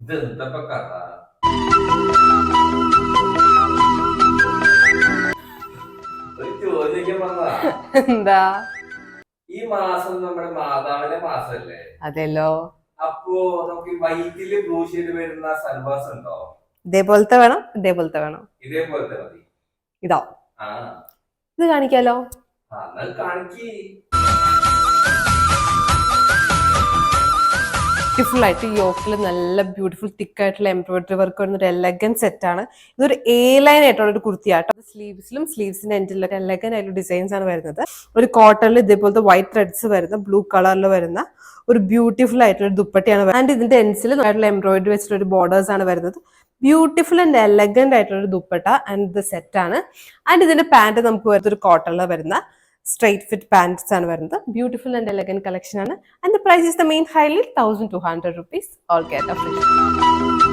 ഇതെന്തപ്പ കഥ? ഒരു ചോദിക്കാൻ വന്നതാ. എന്താ? ഈ മാസം നമ്മുടെ മാതാവിന്റെ മാസല്ലേ? അതെല്ലോ. അപ്പോ നമുക്ക് വൈറ്റില് ബ്ലൂ ഷെയ്ഡ് വരുന്ന സൽവാസ് ഉണ്ടോ? ഇതേപോലത്തെ വേണം, ഇതേപോലത്തെ വേണം. ഇതേപോലത്തെ മതി. ഇതോ? ആ, ഇത് കാണിക്കാലോ. എന്നാൽ കാണിക്ക്. ബ്യൂട്ടിഫുൾ ആയിട്ട് യോക്കിൽ നല്ല ബ്യൂട്ടിഫുൾ തിക്ക് ആയിട്ടുള്ള എംബ്രോയിഡറി വർക്ക് വരുന്ന ഒരു എലഗൻ സെറ്റ് ആണ്. ഇതൊരു എ ലൈൻ ആയിട്ടുള്ള ഒരു കുർത്തിയാട്ടോ. സ്ലീവ്സിലും സ്ലീവ്സിന്റെ എൻഡിലും എലഗൻ ആയിട്ടുള്ള ഡിസൈൻസ് ആണ് വരുന്നത്. ഒരു കോട്ടണിൽ ഇതേപോലത്തെ വൈറ്റ് ത്രെഡ്സ് വരുന്ന ബ്ലൂ കളറിൽ വരുന്ന ഒരു ബ്യൂട്ടിഫുൾ ആയിട്ടുള്ള ഒരു ദുപ്പട്ടയാണ്. ആൻഡ് ഇതിന്റെ എൻസിൽ ആയിട്ടുള്ള എംബ്രോയിഡറി വെച്ചിട്ടുള്ള ഒരു ബോർഡേഴ്സ് ആണ് വരുന്നത്. ബ്യൂട്ടിഫുൾ ആൻഡ് എലഗന്റ് ആയിട്ടുള്ള ഒരു ദുപ്പട്ട ആൻഡ് ഇത് സെറ്റ് ആണ്. ആൻഡ് ഇതിന്റെ പാന്റ് നമുക്ക് വരുന്ന ഒരു കോട്ടണിൽ വരുന്ന straight fit pants ആണ് വരുന്നത്. Beautiful and elegant collection ആണ്. And the price is the main highlight, 1200 rupees. All get a free.